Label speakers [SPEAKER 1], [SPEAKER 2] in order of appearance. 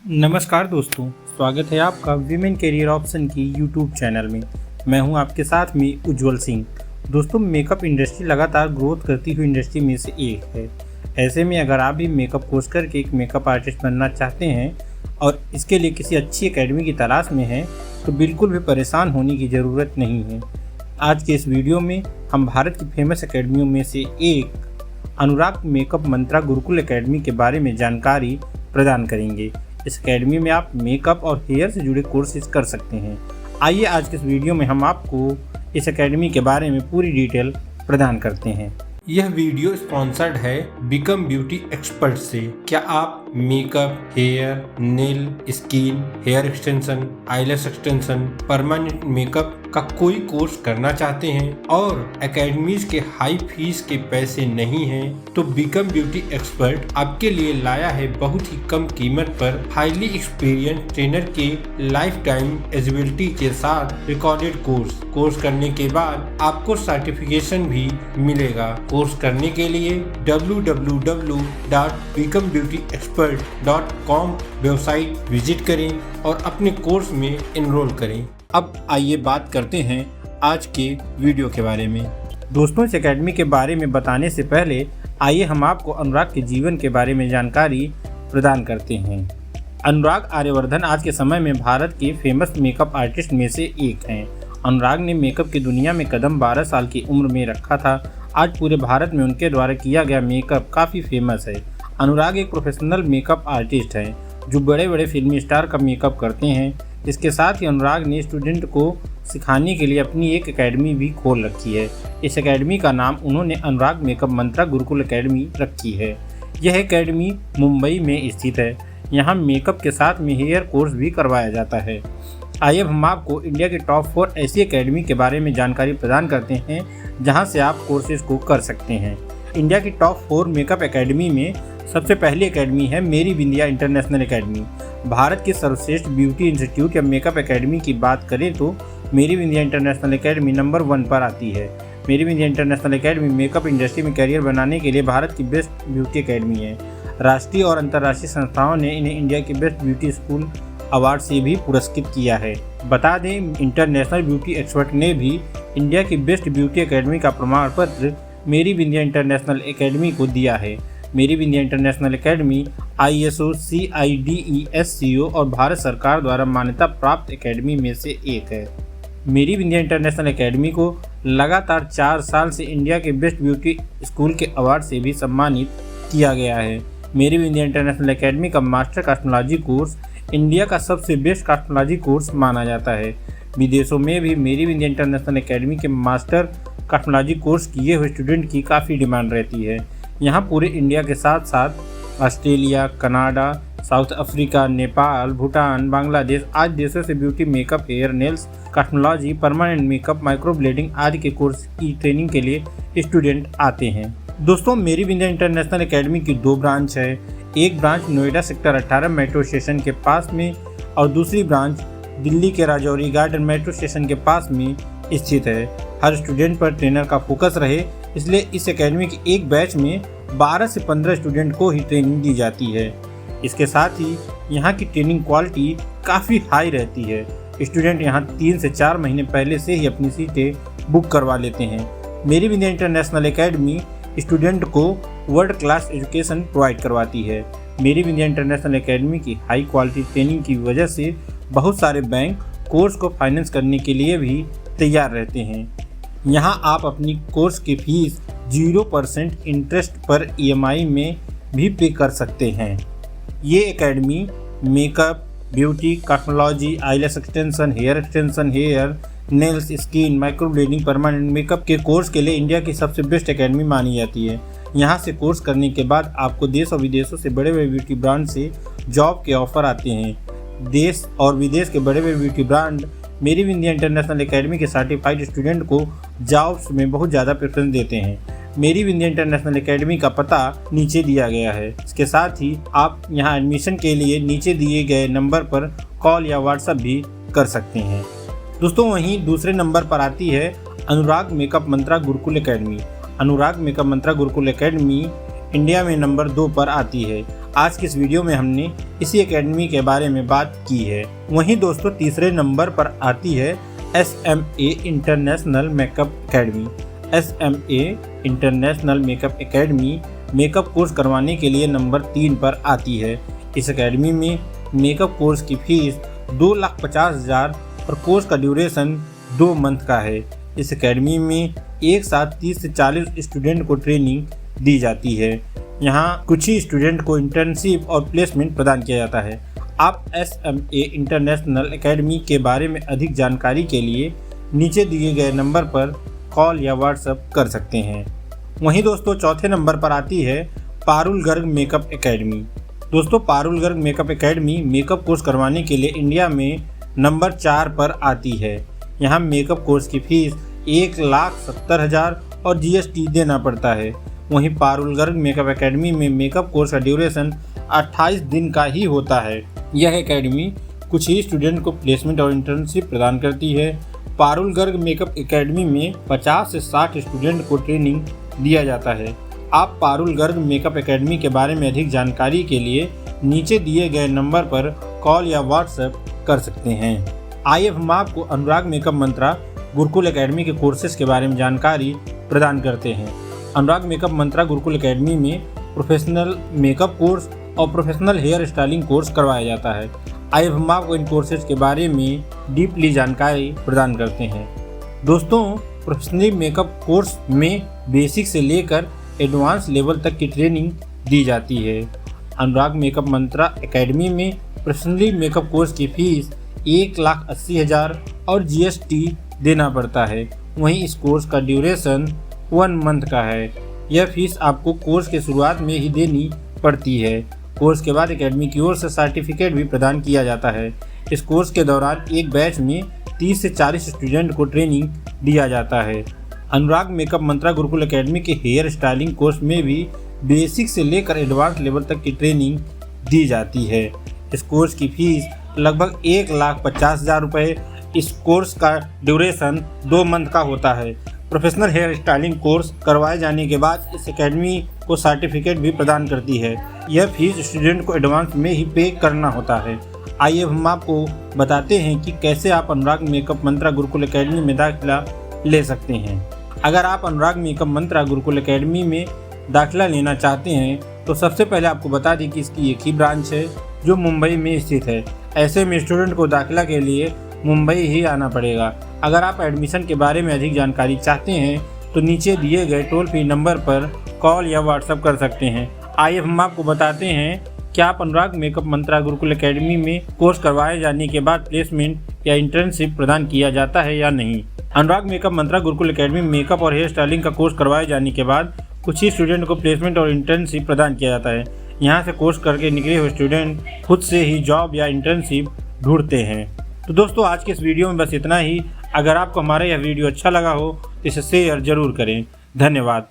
[SPEAKER 1] नमस्कार दोस्तों, स्वागत है आपका वीमेन करियर ऑप्शन की यूट्यूब चैनल में। मैं हूं आपके साथ में उज्जवल सिंह। दोस्तों, मेकअप इंडस्ट्री लगातार ग्रोथ करती हुई इंडस्ट्री में से एक है। ऐसे में अगर आप भी मेकअप कोर्स करके एक मेकअप आर्टिस्ट बनना चाहते हैं और इसके लिए किसी अच्छी एकेडमी की तलाश में हैं, तो बिल्कुल भी परेशान होने की ज़रूरत नहीं है। आज के इस वीडियो में हम भारत की फेमस एकेडमियों में से एक अनुराग मेकअप मंत्रा गुरुकुल एकेडमी के बारे में जानकारी प्रदान करेंगे। इस एकेडमी में आप मेकअप और हेयर से जुड़े कोर्सेज कर सकते हैं। आइए आज के इस वीडियो में हम आपको इस एकेडमी के बारे में पूरी डिटेल प्रदान करते हैं। यह वीडियो स्पॉन्सर्ड है बिकम ब्यूटी एक्सपर्ट से। क्या आप makeup, hair, nail, skin, hair extension, eyelash extension, permanent makeup का कोई कोर्स करना चाहते हैं और एकेडमीज के हाई फीस के पैसे नहीं हैं, तो बिकम ब्यूटी एक्सपर्ट आपके लिए लाया है बहुत ही कम कीमत पर हाईली एक्सपीरियंस ट्रेनर के लाइफ टाइम एलिजिबिलिटी के साथ रिकॉर्डेड कोर्स करने के बाद आपको सर्टिफिकेशन भी मिलेगा। कोर्स करने के लिए www.becombeautyexpert.com वेबसाइट विजिट करें और अपने कोर्स में एनरोल करें। अब आइए बात करते हैं आज के वीडियो के बारे में। दोस्तों, इस एकेडमी के बारे में बताने से पहले आइए हम आपको अनुराग के जीवन के बारे में जानकारी प्रदान करते हैं। अनुराग आर्यवर्धन आज के समय में भारत के फेमस मेकअप आर्टिस्ट में से एक हैं। अनुराग ने मेकअप की दुनिया में कदम 12 साल की उम्र में रखा था। आज पूरे भारत में उनके द्वारा किया गया मेकअप काफ़ी फेमस है। अनुराग एक प्रोफेशनल मेकअप आर्टिस्ट हैं जो बड़े बड़े फिल्मी स्टार का मेकअप करते हैं। इसके साथ ही अनुराग ने स्टूडेंट को सिखाने के लिए अपनी एक एकेडमी भी खोल रखी है। इस एकेडमी का नाम उन्होंने अनुराग मेकअप मंत्रा गुरुकुल एकेडमी रखी है। यह एकेडमी मुंबई में स्थित है। यहाँ मेकअप के साथ में हेयर कोर्स भी करवाया जाता है। आइए हम आपको इंडिया के टॉप 4 ऐसी एकेडमी के बारे में जानकारी प्रदान करते हैं जहाँ से आप कोर्सेज को कर सकते हैं। इंडिया की टॉप 4 मेकअप एकेडमी में सबसे पहली एकेडमी है मेरी बिंदिया इंटरनेशनल एकेडमी। भारत की सर्वश्रेष्ठ ब्यूटी इंस्टीट्यूट या मेकअप एकेडमी की बात करें तो मेरी बिंदिया इंटरनेशनल एकेडमी नंबर 1 पर आती है। मेरी बिंदिया इंटरनेशनल एकेडमी मेकअप इंडस्ट्री में करियर बनाने के लिए भारत की बेस्ट ब्यूटी एकेडमी है। राष्ट्रीय और अंतर्राष्ट्रीय संस्थाओं ने इन्हें इंडिया की बेस्ट ब्यूटी स्कूल अवार्ड से भी पुरस्कृत किया है। बता दें, इंटरनेशनल ब्यूटी एक्सपर्ट ने भी इंडिया की बेस्ट ब्यूटी एकेडमी का प्रमाण पत्र मेरी बिंदिया इंटरनेशनल एकेडमी को दिया है। मेरी बिंदिया इंटरनेशनल एकेडमी ISO CIDESCO और भारत सरकार द्वारा मान्यता प्राप्त एकेडमी में से एक है। मेरी बिंदिया इंटरनेशनल एकेडमी को लगातार 4 साल से इंडिया के बेस्ट ब्यूटी स्कूल के अवार्ड से भी सम्मानित किया गया है। मेरी बिंदिया इंटरनेशनल एकेडमी का मास्टर कॉस्मेटोलॉजी कोर्स इंडिया का सबसे बेस्ट कॉस्मेटोलॉजी कोर्स माना जाता है। विदेशों में भी मेरी बिंदिया इंटरनेशनल एकेडमी के मास्टर कॉस्मेटोलॉजी कोर्स किए हुए स्टूडेंट की काफ़ी डिमांड रहती है। यहाँ पूरे इंडिया के साथ साथ Australia, Canada, South Africa, Nepal, Bhutan, Bangladesh आदि देशों से beauty, makeup, hair, nails, cosmetology, permanent makeup, microblading आदि के कोर्स की ट्रेनिंग के लिए स्टूडेंट आते हैं। दोस्तों, मेरी बिंदिया इंटरनेशनल एकेडमी की 2 ब्रांच है। एक branch Noida sector 18 metro station के पास में और दूसरी ब्रांच दिल्ली के राजौरी गार्डन मेट्रो स्टेशन के पास में स्थित है। हर स्टूडेंट पर ट्रेनर का फोकस रहे, इसलिए इस एकेडमी की एक बैच में 12 से 15 स्टूडेंट को ही ट्रेनिंग दी जाती है। इसके साथ ही यहाँ की ट्रेनिंग क्वालिटी काफ़ी हाई रहती है। स्टूडेंट यहाँ 3 से 4 महीने पहले से ही अपनी सीटें बुक करवा लेते हैं। मेरी बिंदिया इंटरनेशनल एकेडमी स्टूडेंट को वर्ल्ड क्लास एजुकेशन प्रोवाइड करवाती है। मेरी बिंदिया इंटरनेशनल एकेडमी की हाई क्वालिटी ट्रेनिंग की वजह से बहुत सारे बैंक कोर्स को फाइनेंस करने के लिए भी तैयार रहते हैं। यहाँ आप अपनी कोर्स की फीस 0% इंटरेस्ट पर EMI में भी पे कर सकते हैं। ये academy makeup, beauty, cosmetology, eyelash extension, hair, nails, skin, microblading, permanent makeup के कोर्स के लिए इंडिया की सबसे बेस्ट एकेडमी मानी जाती है। यहाँ से कोर्स करने के बाद आपको देश और विदेशों से बड़े बड़े ब्यूटी ब्रांड से जॉब के ऑफर आते हैं। देश और विदेश के बड़े बड़े ब्यूटी ब्रांड मेरी बिंदिया इंटरनेशनल एकेडमी के सर्टिफाइड स्टूडेंट को जॉब्स में बहुत ज़्यादा प्रेफरेंस देते हैं। मेरी बिंदिया इंटरनेशनल एकेडमी का पता नीचे दिया गया है। इसके साथ ही आप यहाँ एडमिशन के लिए नीचे दिए गए नंबर पर कॉल या व्हाट्सएप भी कर सकते हैं। दोस्तों, वहीं दूसरे नंबर पर आती है अनुराग मेकअप मंत्रा गुरुकुल एकेडमी। अनुराग मेकअप मंत्रा गुरुकुल एकेडमी इंडिया में नंबर 2 पर आती है। आज की इस वीडियो में हमने इसी एकेडमी के बारे में बात की है। वहीं दोस्तों तीसरे नंबर पर आती है SMA international makeup academy. SMA international makeup academy makeup course करवाने के लिए नंबर 3 पर आती है। इस एकेडमी में मेकअप कोर्स की फीस 2,50,000 और कोर्स का ड्यूरेशन 2 मंथ का है। इस एकेडमी में एक साथ 30 से 40 स्टूडेंट को ट्रेनिंग दी जाती है। यहाँ कुछ ही स्टूडेंट को इंटर्नशिप और प्लेसमेंट प्रदान किया जाता है। आप SMA इंटरनेशनल एकेडमी के बारे में अधिक जानकारी के लिए नीचे दिए गए नंबर पर कॉल या व्हाट्सएप कर सकते हैं। वहीं दोस्तों चौथे नंबर पर आती है पारुल गर्ग मेकअप एकेडमी। दोस्तों Parul Garg makeup academy makeup course करवाने के लिए इंडिया में नंबर 4 पर आती है। यहाँ मेकअप कोर्स की फीस 1,70,000 और GST देना पड़ता है। वहीं पारुल गर्ग मेकअप एकेडमी में मेकअप कोर्स का ड्यूरेशन 28 दिन का ही होता है। यह एकेडमी कुछ ही स्टूडेंट को प्लेसमेंट और इंटर्नशिप प्रदान करती है। पारुल गर्ग मेकअप एकेडमी में 50 से 60 स्टूडेंट को ट्रेनिंग दिया जाता है। आप पारुल गर्ग मेकअप एकेडमी के बारे में अधिक जानकारी के लिए नीचे दिए गए नंबर पर कॉल या व्हाट्सएप कर सकते हैं। आइए हम आपको अनुराग मेकअप मंत्रा गुरुकुल एकेडमी के कोर्सेज के बारे में जानकारी प्रदान करते हैं। अनुराग मेकअप मंत्रा गुरुकुल एकेडमी में प्रोफेशनल मेकअप कोर्स और प्रोफेशनल हेयर स्टाइलिंग कोर्स करवाया जाता है। आइए हम आपको इन कोर्सेज के बारे में डीपली जानकारी प्रदान करते हैं। दोस्तों प्रोफेशनल मेकअप कोर्स में बेसिक से लेकर एडवांस लेवल तक की ट्रेनिंग दी जाती है। अनुराग मेकअप मंत्रा एकेडमी में प्रोफेशनल मेकअप कोर्स की फीस 1,80,000 और GST देना पड़ता है। वहीं इस कोर्स का ड्यूरेशन 1 मंथ का है। यह फीस आपको कोर्स के शुरुआत में ही देनी पड़ती है। कोर्स के बाद एकेडमी की ओर से सर्टिफिकेट भी प्रदान किया जाता है। इस कोर्स के दौरान एक बैच में 30 से 40 स्टूडेंट को ट्रेनिंग दिया जाता है। अनुराग मेकअप मंत्रा गुरुकुल एकेडमी के हेयर स्टाइलिंग कोर्स में भी बेसिक से लेकर एडवांस लेवल तक की ट्रेनिंग दी जाती है। इस कोर्स की फीस लगभग 1,50,000 रुपये। इस कोर्स का ड्यूरेशन 2 मंथ का होता है। प्रोफेशनल हेयर स्टाइलिंग कोर्स करवाए जाने के बाद इस एकेडमी को सर्टिफिकेट भी प्रदान करती है। यह फीस स्टूडेंट को एडवांस में ही पे करना होता है। आइए हम आपको बताते हैं कि कैसे आप अनुराग मेकअप मंत्रा गुरुकुल एकेडमी में दाखिला ले सकते हैं। अगर आप अनुराग मेकअप मंत्रा गुरुकुल एकेडमी में दाखिला लेना चाहते हैं तो सबसे पहले आपको बता दें कि इसकी एक ही ब्रांच है जो मुंबई में स्थित है। ऐसे में स्टूडेंट को दाखिला के लिए मुंबई ही आना पड़ेगा। अगर आप एडमिशन के बारे में अधिक जानकारी चाहते हैं तो नीचे दिए गए टोल फ्री नंबर पर कॉल या व्हाट्सएप कर सकते हैं। आइए हम आपको बताते हैं कि आप अनुराग मेकअप मंत्रा गुरुकुल एकेडमी में कोर्स करवाए जाने के बाद प्लेसमेंट या इंटर्नशिप प्रदान किया जाता है या नहीं। अनुराग मेकअप मंत्रा गुरुकुल एकेडमी में मेकअप और हेयर स्टाइलिंग का कोर्स करवाए जाने के बाद कुछ ही स्टूडेंट को प्लेसमेंट और इंटर्नशिप प्रदान किया जाता है। यहाँ से कोर्स करके निकले हुए स्टूडेंट खुद से ही जॉब या इंटर्नशिप ढूंढते हैं। तो दोस्तों आज के इस वीडियो में बस इतना ही। अगर आपको हमारा यह वीडियो अच्छा लगा हो तो इसे शेयर जरूर करें। धन्यवाद।